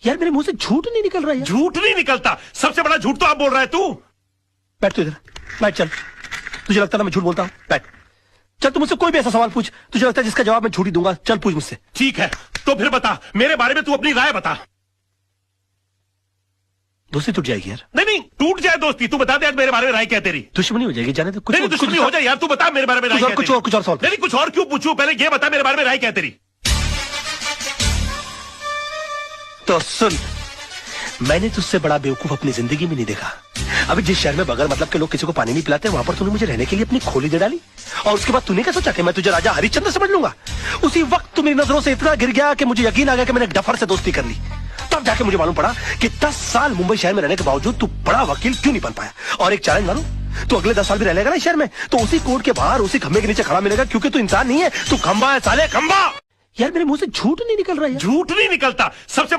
यार मेरे मुंह से झूठ नहीं निकल रहा है। झूठ नहीं निकलता, सबसे बड़ा झूठ तो आप बोल रहा है तू। बैठ तू इधर, बैठ चल। तुझे लगता है ना मैं झूठ बोलता हूँ? बैठ चल, तू मुझसे कोई भी ऐसा सवाल पूछ, तुझे लगता है जिसका जवाब मैं झूठ ही दूंगा। चल पूछ मुझसे। ठीक है, तो फिर बता, मेरे बारे में तू अपनी राय बता। दोस्ती टूट जाएगी यार। नहीं टूट जाए दोस्ती, तू बता दे आज मेरे बारे में राय क्या है तेरी। दुश्मनी हो जाएगी, जाने दे। कुछ नहीं दुश्मनी हो जाए यार, तू बता मेरे बारे में राय क्या है कुछ तेरी। और सवाल। नहीं कुछ और क्यों पूछूं, पहले ये बता मेरे बारे में राय क्या है तेरी। तो सुन, मैंने तुझसे बड़ा बेवकूफ अपनी जिंदगी में नहीं देखा। अभी जिस शहर में बगैर मतलब के लोग किसी को पानी नहीं पिलाते, वहां पर तूने मुझे रहने के लिए अपनी खोली दे डाली। और उसके बाद तूने क्या सोचा कि मैं तुझे राजा हरिश्चंद्र समझ लूंगा? उसी वक्त तू मेरी नजरों से इतना गिर गया कि मुझे यकीन आ गया कि मैंने डफर से दोस्ती कर ली। तब जाके मुझे मालूम पड़ा कि 10 साल मुंबई शहर में रहने के बावजूद तू बड़ा वकील क्यों नहीं बन पाया। और एक चैलेंज मारूं, तू अगले 10 साल भी रह लेगा ना शहर में, तो उसी कोर्ट के बाहर उसी खंबे के नीचे खड़ा मिलेगा, क्योंकि तू इंसान नहीं है, तू खंबा है साले, खंबा। यार मेरे मुंह से झूठ नहीं निकल रहा है। झूठ नहीं निकलता, सबसे